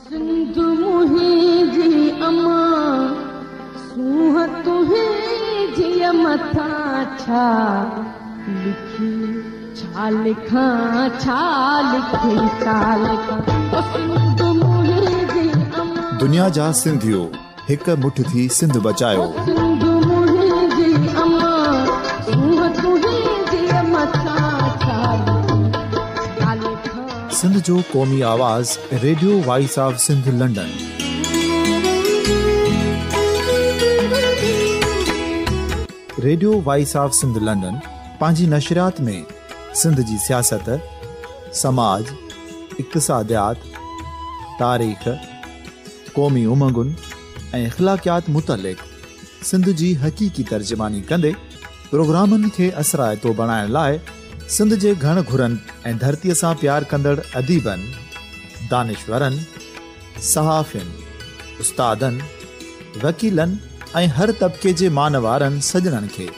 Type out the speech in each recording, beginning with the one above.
सिंध मुंहिंजी अमा सूंह तुंहिंजी मथां छा लिखी छा लिखां छा लिखी छा लिखां ओ सिंध मुंहिंजी अमा दुनिया जा सिंधियो हिक मुठ थी सिंध बचायो सिंध मुंहिंजी अमा सूंह तुंहिंजी मथां छा सिंध जो क़ौमी आवाज़ radio voice of Sindh London. Radio voice of Sindh London पंहिंजी नशरियात में सिंध जी सियासत, समाज, इक़्तिसादियात, तारीख़, क़ौमी उमंगुनि ऐं अख़लाक़ियात मुतलिक़ सिंध जी हक़ीक़ी तर्जुमानी कंदे प्रोग्रामनि खे असराइतो बणाइण लाइ सिंध जे घण घुरनि ऐं धरतीअ सां प्यार कंदड़ अदीबनि, दानिशवरनि, सहाफ़ियुनि, उस्तादनि, वकीलनि ऐं हर तबिके जे मानवारनि सजणनि खे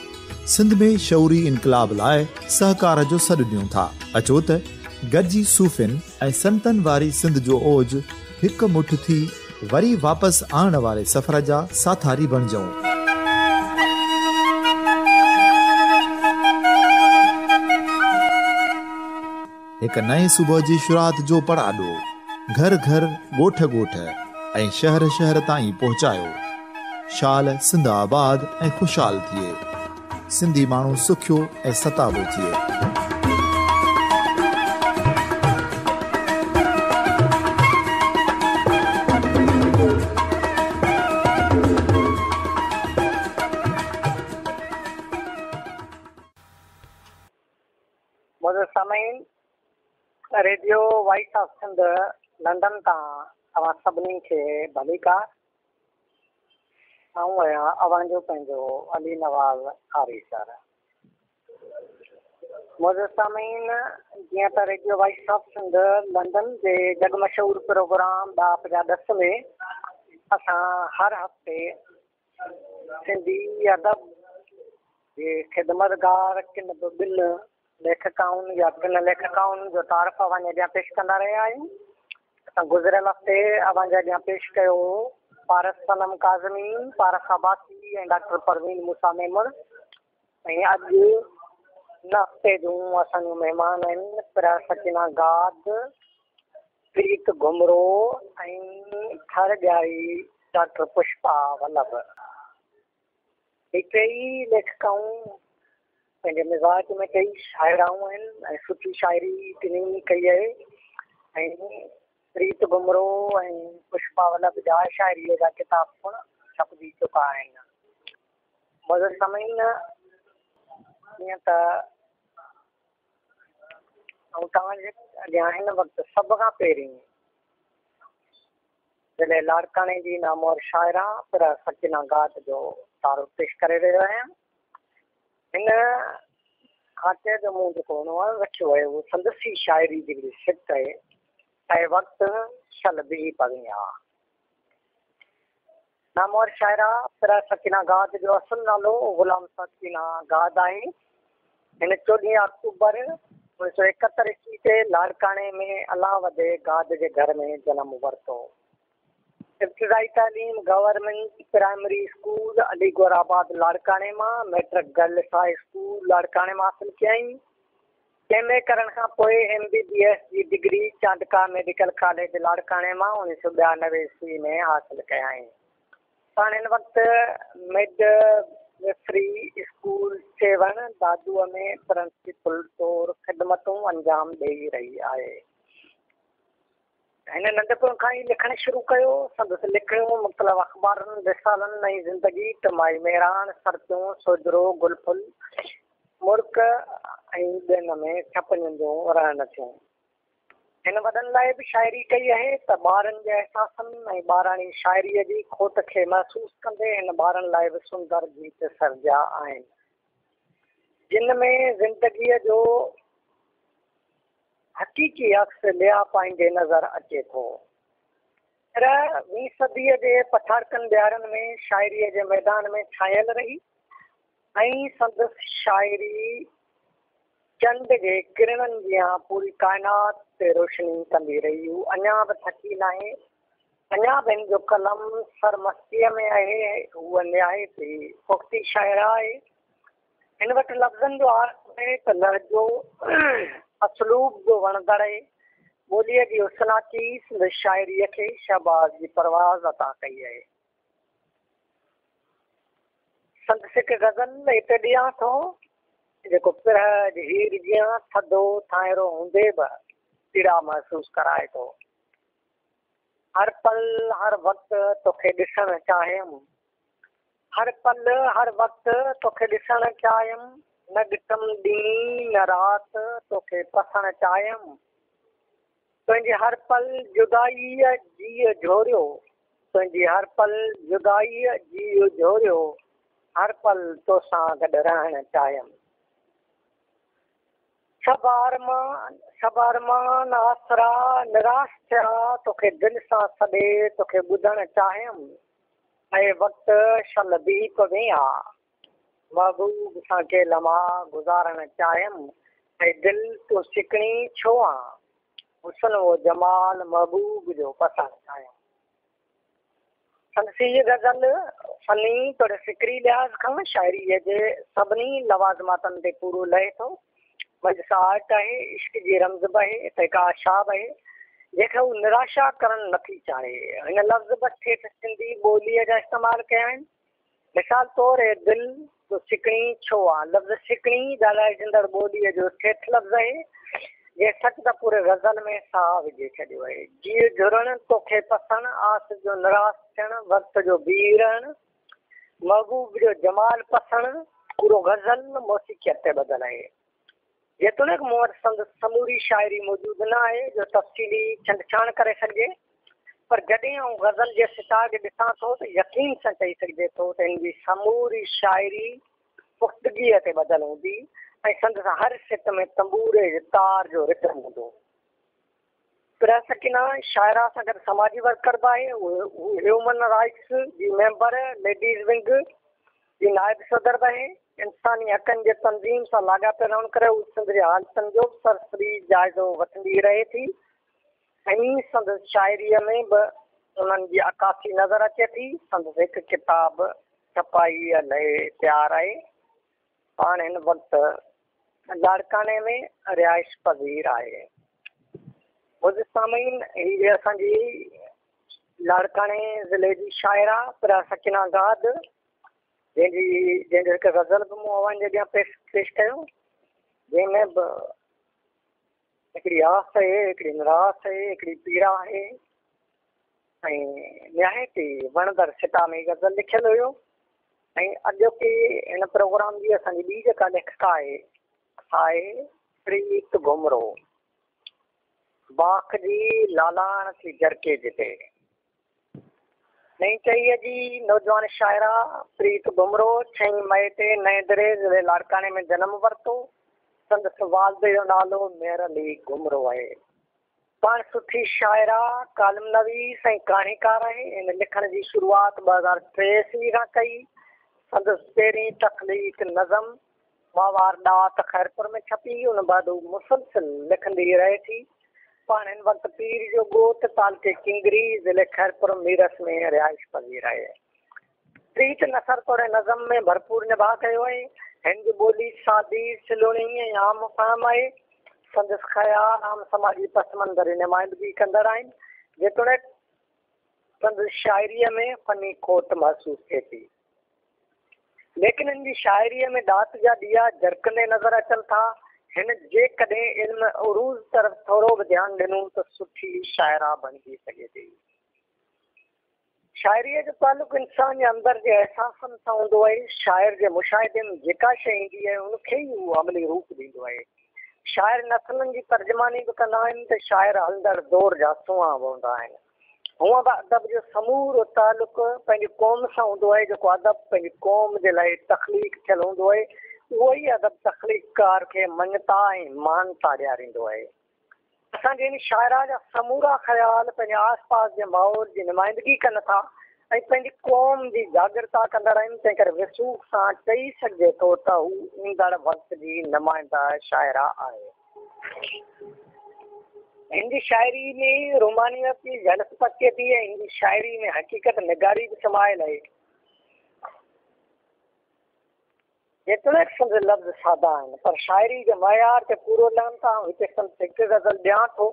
सिंध में शऊरी इनक़लाब लाइ सहकार जो सॾु ॾियूं था। अचो त गॾिजी सूफ़ियुनि ऐं संतनि वारी सिंध जो ओज हिक मुठ थी वरी वापसि आणण वारे सफ़र जा साथारी बणिजूं। एक नए सुबह जी शुरुआत जो पड़ाडो घर घर ॻोठ ॻोठ ऐं शहर शहर ताईं पहुचायो। शाल सिंध आबाद ऐं खुशहाल थिए, सिंधी माण्हू सुखियो ऐं सताबो थिए। Radio voice of Sindh London तां तव्हां सभिनी खे भलीकार। आऊं आहियां अव्हांजो पंहिंजो अली नवाज़ कारी सर। मुज़िज़ जीअं त radio voice of Sindh London जे जग मशहूर प्रोग्राम ॾाप जा ॾस में असां हर हफ़्ते सिंधी अदब जे ख़िदमतगार किन बि ॿिनि लेखकाउनि या किन लेखकाउनि जो तारीफ़ अव्हांजे अॻियां पेश कंदा रहिया आहियूं। असां गुज़िरियल हफ़्ते अव्हांजे अॻियां पेश कयो पारस सनम काज़मी, पारस अब्बासी ऐं डॉक्टर परवीन मूसा मेमण। ऐं अॼु हिन हफ़्ते जूं असांजूं महिमान आहिनि प्रिया सचिना गाद, प्रीत घुमरो ऐं ठर ॼाई डॉक्टर पुष्पा वल्लभ। ही टई लेखकाऊं पंहिंजे मिज़ाज में कई शाइराऊं आहिनि ऐं सुठी शाइरी टिनी कई आहे। ऐं प्रीत घुमरो ऐं पुष्पा वल्लभ जा शाइरीअ जा किताब पिणु छपजी चुका आहिनि। मुझे समीन ईअं त तव्हांजे अॻियां हिन वक़्तु सभ खां पहिरीं जॾहिं लाड़काणे जी नामवर शाइरा पर सचिना गाद जो तारो पेश करे रहियो आहियां। हिन खाते जो मूं जेको उनवान रखियो आहे उहो संदसी शाइरी जी सिट आहे ऐं वक़्तु शल बि पविया। नामवर शाइरा प्रिया सचिना गाद जो असुल नालो ग़ुलाम सचिना गाद आहे। हिन 14 अक्टूबर 1971 ईस्वी ते लाड़काणे में अलावदे गाद जे घर में जनमु वरितो। इब्तिदाई तालीम गवर्नमेंट प्राइमरी स्कूल अलीगोराबाद लाड़काणे मां, मैट्रिक गर्ल्स हाई स्कूल लाड़काणे मां हासिलु कयईं। एमए करण खां पोइ MBBS जी डिग्री चांदका मेडिकल कॉलेज लाड़काणे मां 1992 ईस्वी में हासिलु कयईं। पाण हिन वक़्तु मिड फ्री स्कूल 7 दादूअ में प्रिंसिपल तौरु ख़िदमतूं अंजाम ॾेई रही आहे। हिन नंढपण खां ई लिखणु शुरू कयो। संदसि लिखणियूं मुख़्तलिफ़ अख़बारनि, रिसालनि, नई ज़िंदगी, टमाई मेरान, सरतियूं, सोजरो, गुलफुल, मुर्क ऐं ॿियनि में छपनि जूं रहनि थियूं। हिन वॾनि लाइ बि शाइरी कई आहे त ॿारनि जे अहसासनि ऐं ॿाराणी शाइरीअ जी खोट खे महसूसु कंदे हिन ॿारनि लाइ बि सुंदर गीत सर्जिया आहिनि जिन में ज़िंदगीअ जो हक़ीक़ी अक्स लिया पाईंदे नज़र अचे थो। 20 सदीअ जे पछाड़कनि ॿियारनि में शाइरीअ जे मैदान में छायल रही ऐं संदसि शाइरी चंड जे किरणनि जियां पूरी काइनात ते रोशनी कंदी रही। अञा बि थकी नाहे अञा बि जो कलम सरमस्तीअ में आहे उहा निहायत पुख़्ती शाइरा आहे। हिन वटि लफ़्ज़नि जो अर्थ आहे त लहजो असलूब जो वणंदड़ आहे। ॿोलीअ जी उसनाची सिंध शाइरीअ खे शहबाज़ जी परवाज़ अता कई आहे। संदसि हिकु गज़ल हिते ॾियां थो जेको पिरह हीर जीअं थधो थांयरो हूंदे बि पीड़ा महसूसु कराए थो। हर पल हर वक़्तु तोखे ॾिसणु चाहियमि, हर पल हर वक़्तु तोखे ॾिसणु चाहियमि, न ॾिठमि ॾींहुं न राति तोखे पसणु चाहियमि। तुंहिंजी हर पल जुदाईअ जीअ झोरियो, तुंहिंजी हर पल जुदाईअ जीअ झोरियो, हर पल तोसां गॾु रहणु चाहियमि। सभु अरमान आसरा निराश थिया तोखे दिलि सां सॾे तोखे ॿुधणु चाहियमि। ऐं वक़्तु शल दीप में आहे महबूब सां के लम्हा गुज़ारणु चाहियमि। ऐं दिलि तूं सिकणी छो आहे हुसन वो जमाल महबूब जो पसंदि चाहियमि। संदसि हीअ गज़ल फनी तोड़े फिक्री लिहाज़ खां शाइरीअ जे सभिनी लवाज़मातनि ते पूरो लहे थो। मजसा आर्ट आहे, इश्क जी रमज़ बि आहे, त हिकु आशाब आहे जंहिंखे हू निराशा करणु नथी चाहे। हिन लफ़्ज़ ॿ ठेठ सिंधी ॿोलीअ जा इस्तेमालु कया आहिनि। मिसाल तौरु दिलि जो सिकणी छो आहे, लफ़्ज़ सिकणी ॻाल्हाइजंदड़ ॿोलीअ जो ठेठ लफ़्ज़ आहे जे सच त पूरे गज़ल में साह विझी छॾियो आहे। जीअं जुड़णु तोखे पसंदि आस जो निराश थियणु वक़्त जो बीह रहणु महबूब जो जमाल पसंदि पूरो गज़ल मौसीक़ियत ते ॿधलु आहे। जेतोणीकि मूं वटि संदसि समूरी शाइरी मौजूदु न आहे जो तफ़सीली छंछाण करे सघिजे, पर जॾहिं आउं गज़ल जे सितार खे ॾिसां थो त यकीन सां चई सघिजे थो त हिन जी समूरी शाइरी पुख़्तगीअ ते ॿधलु हूंदी ऐं संदसि हर सिट में तंबूरे जे तार जो रिदम हूंदो। पिरह सकीना शाइरा सां गॾु समाजी वर्कर बि आहे। हू ह्यूमन राइट्स जी मेंबर लेडीज़ विंग जी नाइब सदर बि आहे। इंसानी हक़नि जे तंज़ीम सां लाॻापियल रहण करे हू सिंध जे हालतुनि जो सरसरी जाइज़ो वठंदी रहे थी। ऐं संदसि शाइरीअ में बि उन्हनि जी अकासी नज़र अचे थी। संदसि हिकु किताब छपाईअ लाइ तयारु आहे। पाण हिन वक़्तु लाड़काने में रिहाइश पज़ीर आहे। मुंहिंजे साम्हूं हीअ असांजी लाड़काने ज़िले जी शाइरा पिरह सकीना गाद जंहिंजो हिकु गज़ल बि मूं अवां जे अॻियां पेश कयो, जंहिंमें बि हिकिड़ी आस आहे, हिकिड़ी निराश आहे, हिकिड़ी पीड़ा आहे ऐं निहायत वणंदड़ सिटा में गज़ल लिखियलु हुयो। ऐं अॼोके हिन प्रोग्राम जी असांजी ॿी जेका लेखिका आहे प्रीत घुमरो। बाख जी लालाण थी जरके जिते नई चईअ जी नौजवान शाइरा प्रीत घुमरो 6 मई ते नए दरे ज़िले लाड़काने में जनम वरितो। संदसि वालदे जो नालो मेहर अली घुमरो आहे। पाण सुठी शाइरा, कालम नवीस ऐं कहाणीकार आहे। हिन लिखण जी शुरूआति 2003 ईस्वी खां कई। संदसि पहिरीं तख़लीक़ नज़म मावार ॾात ख़ैरपुर में छपी। उन बाद हू मुसलसिल लिखंदी रहे थी। पाण हिन वक़्तु पीर जो ॻोठ तालके किंगरी ज़िले ख़ैरपुर मीरस में रिहाइश पज़ीर आहे। प्रीत नसर तौर नज़म में भरपूर निभा कयो आहे। हिन जी ॿोली सादी सिलोणी ऐं आम फ़हम आहे। संदसि ख़याल आम समाजी पसमंज़र नुमाइंदगी कंदड़ आहिनि। जेतोणीकि संदसि शाइरीअ में फ़नी खोट महसूसु थिए थी, लेकिन हिन जी शाइरीअ में ॾात जा ॾिया झरकंदे नज़र अचनि था। हिन जेकॾहिं इल्म उरूज़ तरफ़ थोरो बि ध्यानु ॾिनो त सुठी शाइरा बणिजी सघे थी। शाइरीअ जो तालुक़ु इंसान जे अंदरि जे अहसासनि सां हूंदो आहे। शाइर जे मुशाहिदे में जेका शइ ईंदी आहे उनखे ई उहो अमली रूप ॾींदो आहे। शाइर नसलनि जी तर्जमानी बि कंदा आहिनि त शाइर हलंदड़ दौर जा सुहिणा हूंदा आहिनि। हूअं बि अदब जो समूरो तालुक़ु पंहिंजी क़ौम सां हूंदो आहे। जेको अदब पंहिंजी क़ौम जे लाइ तख़लीक़ थियलु हूंदो आहे उहो ई अदब तख़लीक़कार खे मञता ऐं मानता ॾियारींदो आहे। असांजे हिन शाइरा जा समूरा ख़्याल पंहिंजे आस पास जे माहौल जी नुमाइंदगी कनि था ऐं पंहिंजी क़ौम जी जागृता कंदड़ आहिनि। तंहिं करे विसूख सां चई सघिजे थो त हू ईंदड़ वक़्त जी नुमाइंदा शाइरा आहे। हिन जी शाइरी में रोमानियत जी झलक अचे सिंधी ऐं हिंदी शाइरी में हक़ीक़त निगारी बि समायल आहे। जेतोणीकि संद लफ़्ज़ सादा आहिनि पर शाइरी जे मयार ते पूरो लहनि था। हिते संद हिकु गज़ल ॾियां थो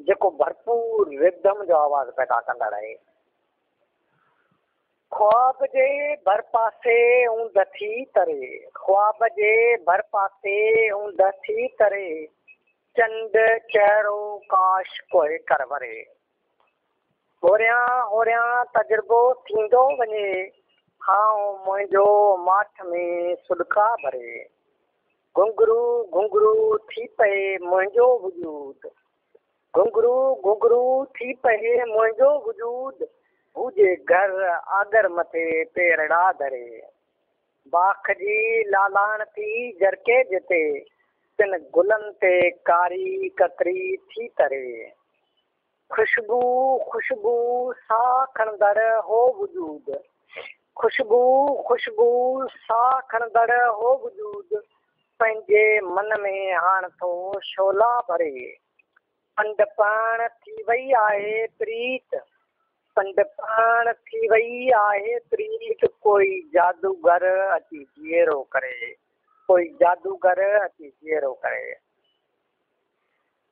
जेको भरपूर रिदम जो आवाज़ पैदा कंदड़ आहे। ख्वाब जे भर पासे ऊंद थी तरे, ख्वाब जे भर पासे ऊंद थी तरे, चंड चहिरो काश कोई करवरे, होरियां होरियां तजुर्बो थींदो वञे, हाउ मुंहिंजो माठ में सुॾका भरे, घुंघरू घुंघरू थी पए मुंहिंजो वजूद, घुंघरू घुंघरू थी पए मुंहिंजो वजूद, हुजे घर आगर मथे पेरड़ा धरे, बाख जी लालाण थी जरके जिते, तिन गुलनि ते कारी कतरी थी तरे, खुशबू खुशबू साह खणंदड़ हो वजूद, खुशबू खुशबू साह खणंदड़ हो वजूद, पंहिंजे मन में हाण थो शोला भरे, पंड पाण थी वई आहे प्रीत, पंड पाण थी वई आहे प्रीत, कोई जादूगर अची जीअरो करे, कोई जादूगर अची जीअरो करे।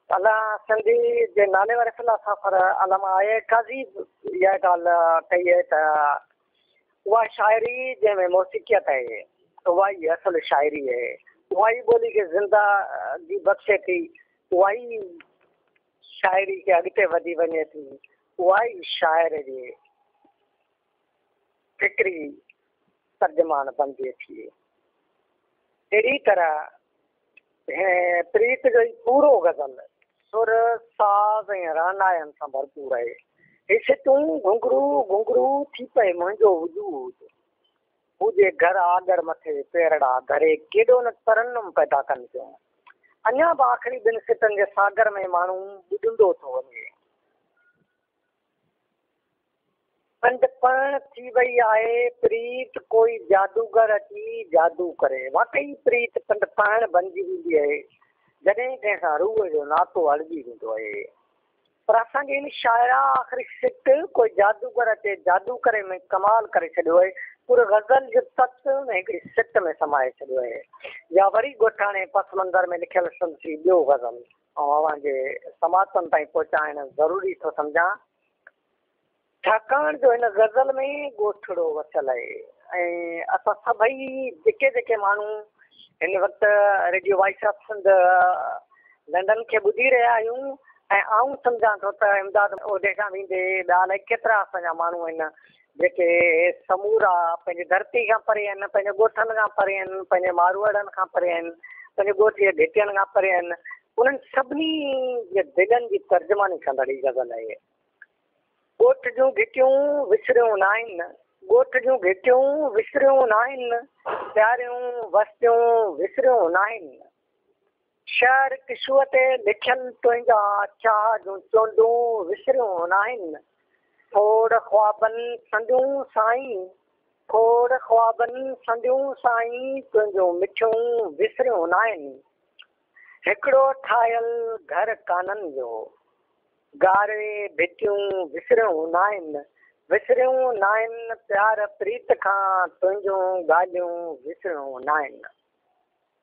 अलाह सिंधी जे नाले वारे फिलासफर अलामा आए काज़ी इहा ॻाल्हि कई आहे त उहा शाइरी जंहिंमें मौसीक़ियत आहे उहा ई असुल शाइरी आहे, उहा ई ॿोली खे ज़िंदगी बख़्शे थी, उहा ई शाइरी खे अॻिते वधी वञे थी, उहा ई शाइर जी फिक्री तर्जुमान बणिजे थी। अहिड़ी तरह प्रीत जो ई पूरो गज़ल सुर साज़ ऐं रहनायनि सां भरपूर आहे। हिस तूं घुंघरू घुंघरू थी पए मुंहिंजो वजूद, हुजे घर आगर मथे पेरड़ा धरे, केॾो न तरन्नुम पैदा कनि पियूं। अञा बि आख़िरी ॿिनि सिटनि जे सागर में माण्हू ॿुधंदो थो वञे। पंड पाण थी वई आहे प्रीत, कोई जादूगर अची जादू करे। वाकई प्रीत पंड पाण बणिजी वेंदी आहे जॾहिं कंहिं सां रूह जो नातो अड़िजी वेंदो आहे। पर असांजे इन शाइरा आख़िरी सिट कोई जादूगर अचे जादू करे में कमाल करे छॾियो आहे। पूरे गज़ल जो तत्व में हिकिड़ी सिट में समाए छॾियो आहे। या वरी ॻोठाणे पसमंज़र में लिखियल संदसी ॿियो गज़ल ऐं अव्हांजे समातनि ताईं पहुचाइण ज़रूरी थो सम्झां, छाकाणि जो हिन गज़ल में ॻोठड़ो वसियल आहे। ऐं असां सभई जेके जेके माण्हू हिन वक़्तु radio voice of Sindh London खे ॿुधी रहिया आहियूं ऐं आऊं सम्झां थो त इमदाद उहिदे खां वेंदे ॿिया अलाए केतिरा असांजा माण्हू आहिनि जेके समूरा पंहिंजी धरती खां परे आहिनि, पंहिंजे ॻोठनि खां परे आहिनि, पंहिंजे मारूअड़नि खां परे आहिनि, पंहिंजे ॻोठ जे भिटियनि खां परे आहिनि। उन्हनि सभिनी जे दिलनि जी तर्जुमानी कंदड़ ई गज़ल आहे। ॻोठ जूं घिटियूं विसरियूं न आहिनि, ॻोठ जूं घिटियूं विसरियूं न आहिनि, प्यारियूं वस्तियूं विसरियूं न आहिनि, शहर किशुअ ते लिखियल तुंहिंजा चाह जूं चोंडूं विसरियूं न आहिनि, खोड़ ख्वाबनि संदियूं साईं, खोड़ ख्वाबनि संदियूं साईं, तुंहिंजूं मिठियूं विसरियूं न आहिनि, हिकिड़ो ठाहियल घर काननि जो, गारे भिटियूं विसरियूं न आहिनि, विसरियूं न आहिनि, प्यार प्रीत खां तुंहिंजूं ॻाल्हियूं विसरियूं न आहिनि।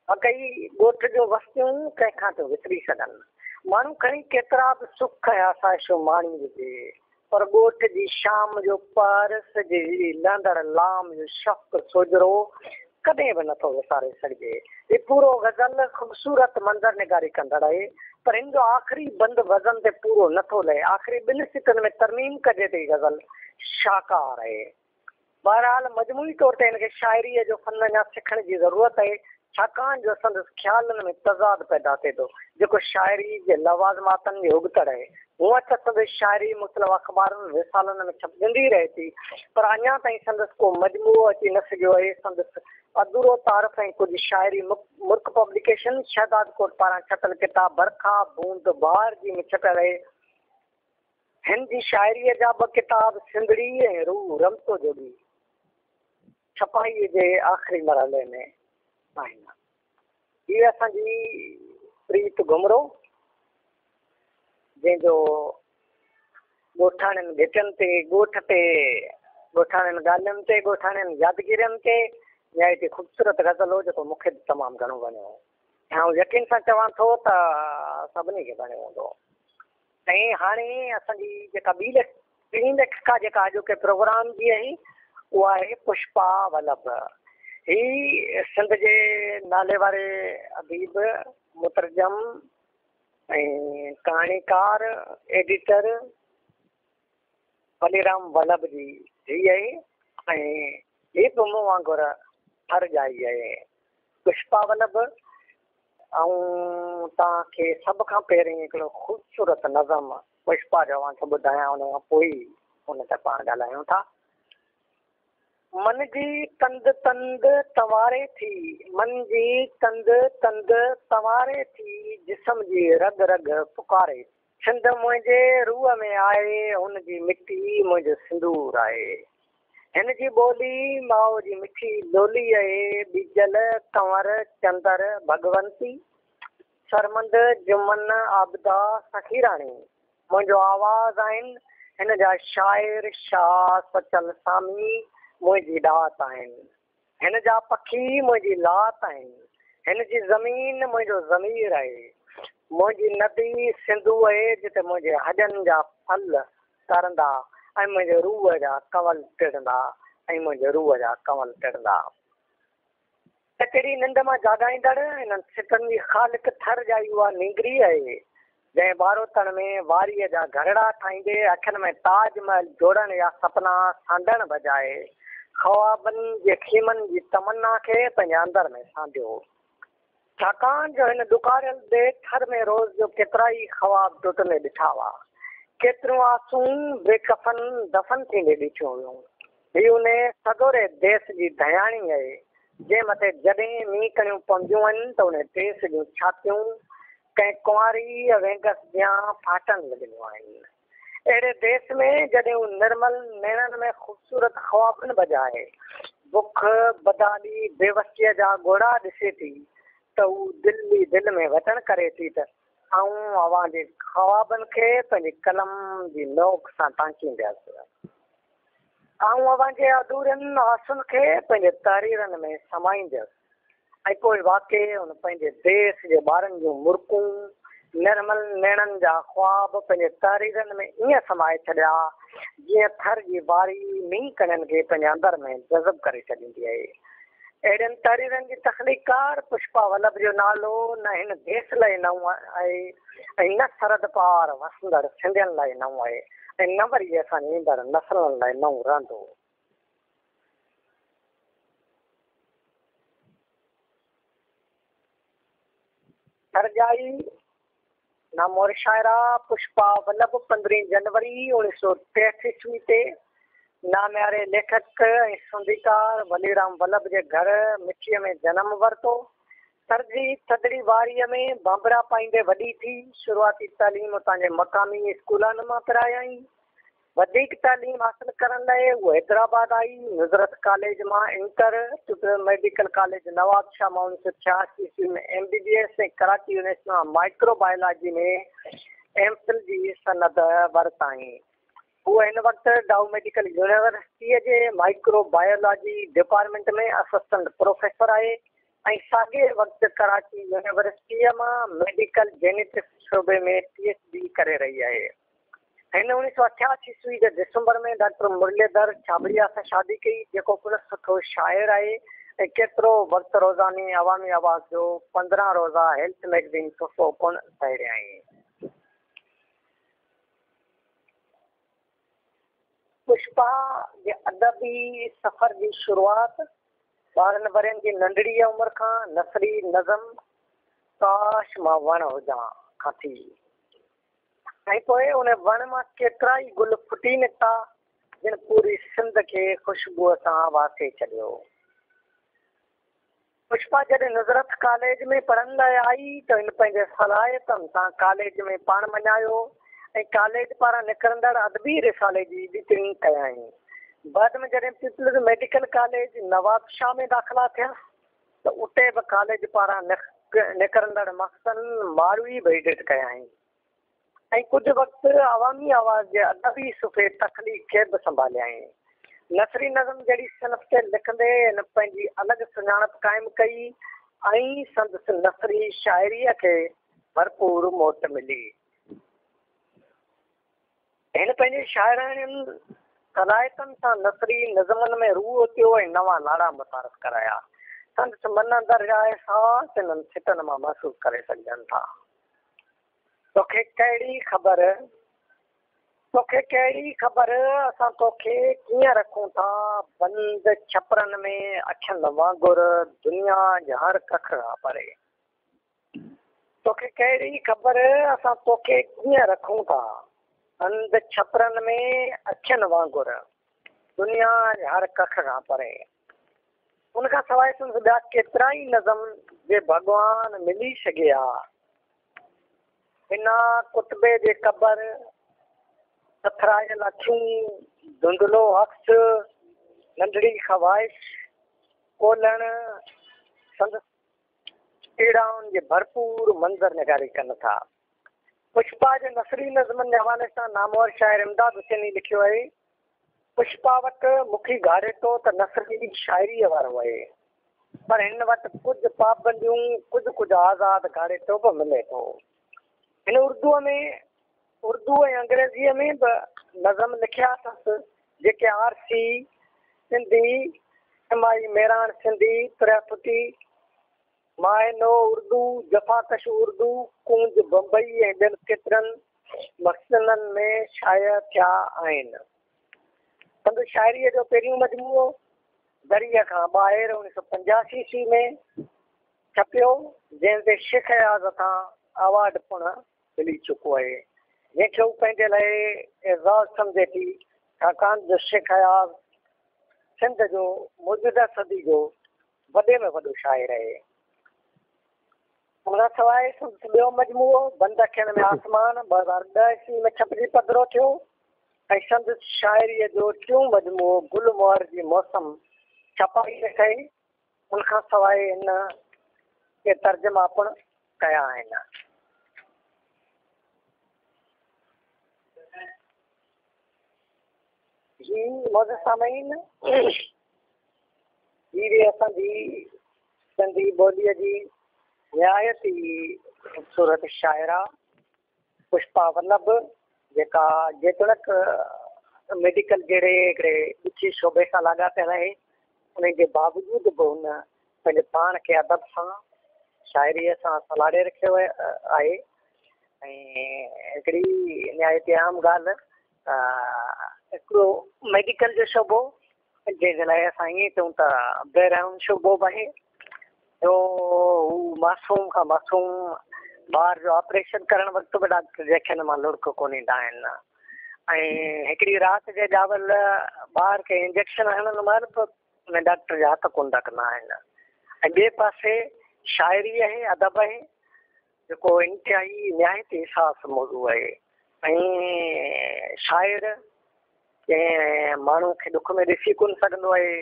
वाकई ॻोठ जूं वस्तियूं कंहिंखां थो विसरी सघनि। माण्हू खणी केतिरा बि सुख ऐं आसाइशूं माणी हुजे पर ॻोठ जी शाम जो पारस जी लहंदड़ लाम जो शफ़्क़ सोजरो कॾहिं बि नथो विसारे सघिजे। ही पूरो गज़ल ख़ूबसूरत मंज़र निगारी कंदड़ आहे पर हिन जो आख़िरी बंदि वज़न ते पूरो नथो लहे। आख़िरी ॿिनि सिटनि में तरमीम कजे थी गज़ल शाकार आहे। बहरहाल मजमूई तौर ते हिनखे शाइरीअ जो फन अञा सिखण जी ज़रूरत आहे छाकाणि जो संदसि ख़्यालनि में तज़ाद पैदा थिए थो जेको शाइरी जे लवाज़मातनि जी उगतड़ आहे। हूअं त संदसि शाइरी मुख़्तलिफ़ अख़बारुनि रिसालनि में छपजंदी रहे थी पर अञा ताईं संदसि को मजमूओ अची न सघियो आहे। संदसि अधूरो तारफ़ ऐं कुझु शाइरी मुल्क पब्लिकेशन शहदाद कोट पारां छपियल किताब बरखा बूंद बहार जी में छपियल आहे। हिन जी शाइरीअ जा ॿ किताब सिंधड़ी ऐं रूह रमतो जो बि छपाईअ जे आख़िरी मरहले में आहिनि। हीअ असांजी प्रीत घुमरो जंहिंजो ॻोठाणनि भिटियुनि ते, ॻोठ ते, ॻोठाणनि ॻाल्हियुनि ते, ॻोठाणनि यादगिरियुनि ते या हिते ख़ूबसूरत गज़ल हो जेको मूंखे तमामु घणो वणियो ऐं यकीन सां चवां थो त सभिनी खे वणियो हूंदो। ऐं हाणे असांजी जेका ॿी लेखिका जेका अॼोके प्रोग्राम जी आई उहा आहे पुष्पा वल्लभ। ही सिंध जे नाले वारे अदीब, मुतरजम ऐं कहाणीकार, एडिटर बलीराम वल्लभ जी धीउ आहे ऐं हीअ बि मूं वांगुरु हर जाई आहे। पुष्पा वल्लभ ऐं तव्हांखे सभ खां पहिरीं हिकिड़ो ख़ूबसूरत नज़म पुष्पा जो ॿुधायां, हुन खां पोइ हुन ते पाण ॻाल्हायूं था। मन जी तंद तंद तवारे थी, मन जी तंद तंद तवारे थी, जिस्म जी रग रग पुकारे, सिंध मुंहिंजे रूह में आहे, हुनजी मिटी मुंहिंजो सिंदूर आहे, हिन जी ॿोली माउ जी मिठी लोली आहे, बीजल कंवर चंदर भगवंती, सरमंद जुमन आबदा सखीराणी, मुंहिंजो आवाज़ आहिनि हिन जा शाइर शाह सचल सामी, मुंहिंजी ॾात आहिनि हिन जा पखी, मुंहिंजी लात आहिनि, हिन जी ज़मीन मुंहिंजो ज़मीर आहे, मुंहिंजी नदी सिंधू आहे, जिते मुंहिंजे हॾनि जा फल तरंदा ऐं मुंहिंजे रूह जा कंवल टिड़ंदा ऐं मुंहिंजे रूह जा कंवल टिड़ंदा। हिकिड़ी निंड मां जाॻाईंदड़ हिननि सिटनि जी ख़ालिक थर जाई उहा नींगरी आहे, जंहिं बारोतण में वारीअ जा घरड़ा ठाहींदे अखियुनि में ताजमहल जोड़ण या सपना सांडण बजाए ख्वाबनि जे खीमनि जी तमन्ना खे पंहिंजे अंदर में सांधियो, छाकाणि जो हिन ॾुकारियल दे थर में रोज़ जो केतिरा ई ख्वाब टुटंदे ॾिठा हुआ, केतिरियूं आसूं बेकफन दफ़न थींदे ॾिठियूं हुयूं। हीअ उन सदोरे देश जी दयाणी आहे, जंहिं मथे जॾहिं मींहुं कणियूं पवंदियूं आहिनि त उन देश जूं छातियूं कंहिं कुंवारी वेंगस जियां फाटण लॻंदियूं आहिनि। अहिड़े देश में जॾहिं हू निर्मल नेणनि में ख़ूबसूरत ख्वाबनि बजाए बुख बदाली बेवसीअ जा घोड़ा ॾिसे थी त हू दिलि दिलि में वतन करे थी त आऊं अव्हां जे ख्वाबनि खे पंहिंजी कलम जी नोक सां टांकींदसि, आऊं अव्हां जे अधूरनि आसुनि खे पंहिंजे तहरीरनि में समाईंदसि ऐं पोइ वाक़ई हुन पंहिंजे देश जे ॿारनि जूं मुर्कूं निर्मल नेणनि जा ख्वाब पंहिंजे तहरीरनि में ईअं समाए छॾिया जीअं थर जी बारी मींहुं कणनि खे पंहिंजे अंदर में जज़ब करे छॾींदी आहे। अहिड़नि तहरीरनि जी तख़लीकार पुष्पा वल्लभ जो नालो न हिन देश लाइ नओं आहे ऐं न सरहद पार वसंदड़ सिंधियुनि लाइ नओं आहे ऐं न वरी असां ईंदड़ नसलनि लाइ नओं रहंदो। सरजाई नामोर शायरा पुष्पा वल्लभ 15 जनवरी 1963 ईस्वी ते नाम्यारे लेखक ऐं संगीतकार बलीराम वल्लभ जे घर मिठीअ में जनम वरितो। सरजी थदड़ी वारीअ में बांबरा पाईंदे वॾी थी। शुरूआती तालीम उतां जे मक़ामी स्कूलनि मां करायाई। वधीक तालीम हासिल करण लाइ उहा हैदराबाद आई। नुज़रत कॉलेज मां inter, tutorial medical college Nawabshah मां 1986 ईस्वी में MBBS ऐं कराची यूनिवर्सिटी मां माइक्रोबायोलॉजी में MPhil जी सनद वरिताई। उहा हिन वक़्तु डाउ मेडिकल यूनिवर्सिटीअ जे माइक्रोबायोलॉजी डिपार्टमेंट में असिस्टेंट प्रोफेसर आहे ऐं साॻिए वक़्तु कराची यूनिवर्सिटीअ मां मेडिकल जेनेटिक्स शोबे में PhD करे रही आहे। हिन 1988 ईस्वी जे दिसंबर में डॉक्टर मुरलीधर छाबड़िया सां शादी कई, जेको पिणु सुठो शाइर आहे ऐं केतिरो वक़्तु रोज़ानी अवामी आवाज़ जो 15 रोज़ा हेल्थ मैगज़ीन सुफ़ो पिणु पहिरियां आहे। पुष्पा जे अदबी सफ़र जी शुरूआति 12 वरनि जी नंढड़ी उमिरि खां नसरी नज़म काश मां वण हुजां खां थी ऐं पोइ उन वण मां केतिरा ई गुल फुटी निकिता जिन पूरी सिंध खे ख़ुशबूअ सां वासे छॾियो। पुष्पा जॾहिं नुज़रत कॉलेज में पढ़ण लाइ आई त हिन पंहिंजे सलाहियतनि सां कॉलेज में पाण मञायो ऐं कॉलेज पारां निकिरंदड़ अदबी रिसाले जी ॾिटणी कयाई। बाद में जॾहिं पीपल्स मेडिकल कॉलेज नवाबशाह में दाख़िला थिया त उते बि कॉलेज पारां निकिरंदड़ मक़सदनि मारवी बि एडिट कयाई। ऐं कुझु वक़्तु अवामी आवाज़ जे अदबी सुफ़े तख़लीक़ खे बि संभालियाई। नसरी नज़म जहिड़ी सिनफ़ ते लिखंदे हिन पंहिंजी अलॻि सुञाणप क़ाइमु कई ऐं संदसि नसरी शाइरीअ खे भरपूर मोट मिली। हिन पंहिंजे शाइराणियुनि सलाहियतनि सां नसरी नज़मनि में रूह थियो ऐं नवां लाड़ा मुतारफ़ कराया। संदसि मन दर्जा एहसास हिननि सिटनि मां महसूसु करे सघजनि था। तोखे कहिड़ी ख़बर असां तोखे कीअं रखूं था बंदि छपरनि में अखियुनि वांगुर दुनिया हर कख खां परे। तोखे कहिड़ी ख़बर असां तोखे कीअं रखूं था बंदि छपरनि में अखियुनि वांगुर दुनिया हर कख खां परे। उनखां सवाइ संदसि ॿिया केतिरा ई नज़म जे भॻवान मिली सघे हा। बिना कुतबे जे क़बर पथरायल अखियूं धुंधलो अक्स नंढड़ी ख़वाहिश कोलण संदसि पीड़ाउनि जे भरपूर मंज़र निगारी कनि था। पुष्पा जे नसरी नज़मनि जे हवाले सां नामवर शाइर इमदाद हुसैनी लिखियो आहे, पुष्पा वटि मुखी घारे थो त नसरी शाइरीअ वारो आहे, पर हिन वटि कुझु पाबंदियूं कुझु आज़ादु घारे थो बि मिले थो। हिन उर्दू ऐं अंग्रेज़ीअ में बि नज़म लिखिया अथसि जेके आरसी सिंधी हिमाई मेरान सिंधी तुरियाफुटी माइनो उर्दू जफ़ाकश उर्दू कूंज बम्बई ऐं ॿियनि केतिरनि मक़सदनि में शाया थिया आहिनि। संदसि शाइरीअ जो पहिरियों मजमूओ दरिया खां ॿाहिरि 1985 ईस्वी में छपियो, जंहिं ते शेख अयाज़ खां अवार्ड पिणु मिली चुको आहे, जंहिंखे हू पंहिंजे लाइ एज़ाज़ सम्झे थी, छाकाणि जो शेख अयाज़ सिंध जो मौजूदा सदी जो वॾे में वॾो शाइर आहे। हुन सवाइ संदसि ॿियो मजमूओ बंदि अखियुनि में आसमान 2010 ईस्वी में छपिजी पधिरो थियो ऐं संदसि शाइरीअ जो टियों मजमूओ गुल मोहर जी मौसम छपाई कई। उनखां सवाइ हिन के तर्जुमा पिणु कया आहिनि। जी मौजूद सामीन, हीअ असांजी सिंधी ॿोलीअ जी निहायत ई ख़ूबसूरत शाइरा पुष्पा वल्लभ, जेका जेतोणीक मेडिकल जहिड़े हिकिड़े ऊची शोबे सां लाॻापियल आहे, उन जे बावजूद बि हुन पंहिंजे पाण खे अदब सां शाइरीअ सां सलाड़े रखियो आहे। ऐं हिकिड़ी निहायत आम ॻाल्हि हिकिड़ो मेडिकल जो शोबो जंहिंजे लाइ असां ईअं चऊं त बैराउन शोबो बि आहे, जो हू मासूम खां मासूम ॿार जो ऑपरेशन करण वक़्तु बि डॉक्टर जे अखियुनि मां लुड़क कोन ईंदा आहिनि। ऐं हिकिड़ी राति जे ॼावल ॿार खे इंजेक्शन हणण महिल बि उन डॉक्टर जा हथ कोन ॾकंदा आहिनि। ऐं ॿिए पासे शाइरी आहे, अदब आहे, जेको इंतिहाई निहायत एहसास मौज़ू आहे। ऐं शाइर कंहिं माण्हू खे दुख में ॾिसी कोन सघंदो आहे,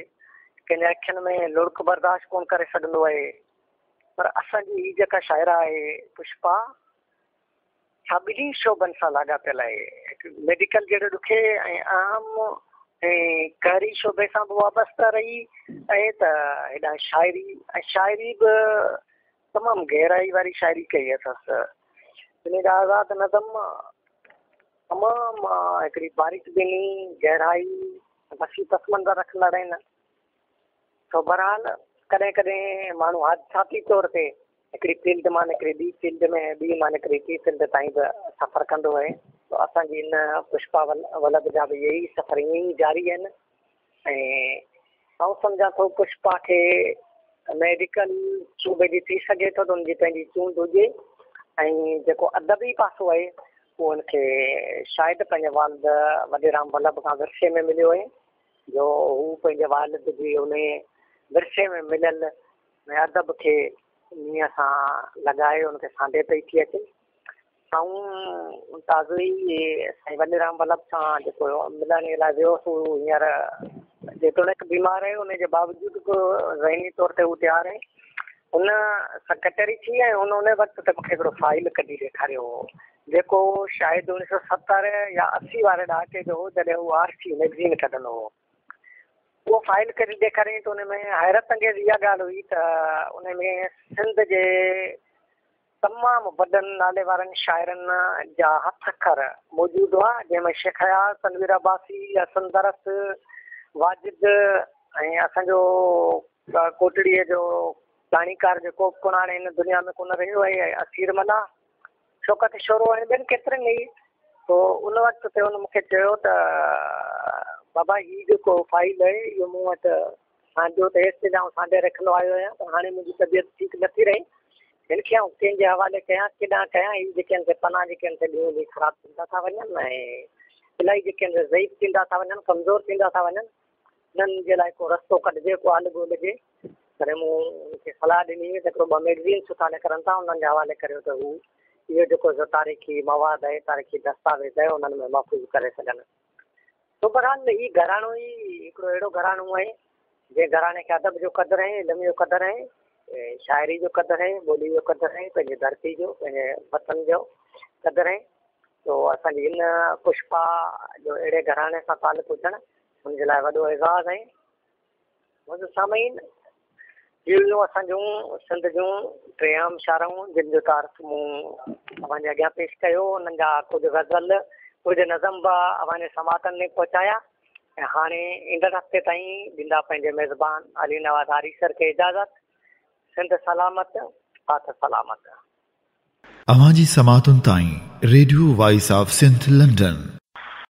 कंहिंजे अखियुनि में लुड़क बर्दाश्त कोन करे सघंदो आहे, पर असांजी हीअ जेका शाइरा आहे पुष्पा छा ॿिन्ही शोबनि सां लाॻापियल आहे। मेडिकल जहिड़े ॾुखे ऐं आम ऐं कहरी शोबे सां बि वाबस्ता रही ऐं त हेॾा शाइरी बि तमामु गहराई वारी शाइरी कई अथसि। इन जा आज़ाद नज़म तमामु हिकिड़ी बारीक बिनी गहराई वसी पसमंज़र रखंदा आहिनि। तो बहरहाल कॾहिं कॾहिं माण्हू हादसाती तौर ते हिकिड़ी फील्ड मां निकिरी ॿी फील्ड में, ॿी मां निकिरी टी फील्ड ताईं बि सफ़र कंदो आहे। तो असांजी इन पुष्पा वल्लभ जा बि इहे ई सफ़र ईअं ई जारी आहिनि। ऐं आउं सम्झां थो पुष्पा खे मेडिकल शोबे जी थी सघे थो त हुनजी पंहिंजी चूंड हुजे, ऐं जेको अदबी पासो आहे उहो हुनखे शायदि पंहिंजे वालिद वॾेराम वल्लभ खां विरसे में मिलियो आहे, जो हू पंहिंजे वालिद जी उन विरसे में मिलियल अदब खे ईअं सां लॻाए हुनखे सांडे पई थी अचे। ऐं ताज़ो ई साईं वॾेराम वल्लभ सां जेको मिलण जे लाइ वियोसि, हू हींअर जेतोणीक बीमार आहे उनजे बावजूद बि ज़हनी तौर ते हू तयारु आहे। हुन सेक्रेटरी थी ऐं हुन वक़्तु ते मूंखे हिकिड़ो फाइल कढी ॾेखारियो हो, जेको शायदि 1970 या 80 वारे ॾहाके जो हो, जॾहिं हू RC मैगज़ीन कढंदो हो। उहो फाइल करे ॾेखारियईं त उन में हैरत अंगेज़ इहा ॻाल्हि हुई त उन में सिंध जे तमामु वॾनि नाले वारनि शाइरनि जा हथ अखर मौजूदु हुआ, जंहिंमें शेख हयात, तनवीर अब्बासी, हसन दरस, वाजिद ऐं असांजो कोटड़ीअ जो कहाणीकार जेको कोन हाणे हिन दुनिया में कोन रहियो आहे, असीर मल्हा, शौकत शोरो ऐं ॿियनि केतिरनि ई। पोइ उन वक़्त ते हुन मूंखे चयो त बाबा हीउ जेको फाइल आहे इहो मूं वटि सांजो त हेसि ॾांहुं सांडे रखंदो आयो आहियां, त हाणे मुंहिंजी तबियत ठीकु नथी रही, हिनखे आउं कंहिंजे हवाले कयां, केॾां कयां। हीअ जेके आहिनि पना जेके आहिनि ॾींहों ॾींहुं ख़राबु थींदा था वञनि ऐं इलाही जेके आहिनि ज़ईफ़ थींदा था वञनि, कमज़ोर थींदा था वञनि। हिननि जे लाइ को रस्तो कढिजे, को हल ॻोल्हिजे। पर मूं मूंखे सलाह ॾिनी हुई त हिकिड़ो 2 मैगज़ीन सुठा निकिरनि था, उन्हनि जे हवाले करियो त हू इहो जेको तारीख़ी मवाद आहे, तारीख़ी दस्तावेज़ आहे, उन्हनि में महफ़ूज़ करे सघनि। तो बहरहाल हीउ घराणो ई हिकिड़ो अहिड़ो घराणो आहे जंहिं घराणे खे अदब जो क़दुरु आहे, इल्म जो क़दुरु आहे, शाइरी जो क़दुरु आहे, ॿोली जो क़दुरु आहे, पंहिंजी धरती जो, पंहिंजे वतन जो क़दुरु आहे। तो असांजी हिन पुष्पा जो अहिड़े घराणे सां तालुक़ु हुजणु हुनजे लाइ वॾो एज़ाज़ आहे। मुंहिंजो सामईन इहो असां जूं सिंध जूं 3 आम शाइरूं जिन जो तारीफ़ मूं अव्हांजे अॻियां पेश कयो, उन्हनि जा कुझु ग़ज़ल, कुझु नज़म बि अव्हांजे समातनि में पहुचाया। ऐं हाणे ईंदड़ हफ़्ते ताईं ॾींदा पंहिंजे मेज़बान अली नवाज़ हारी सर खे इजाज़त। सिंध सलामत, पाक सलामत। अव्हांजी समातुनि ताईं radio voice of Sindh London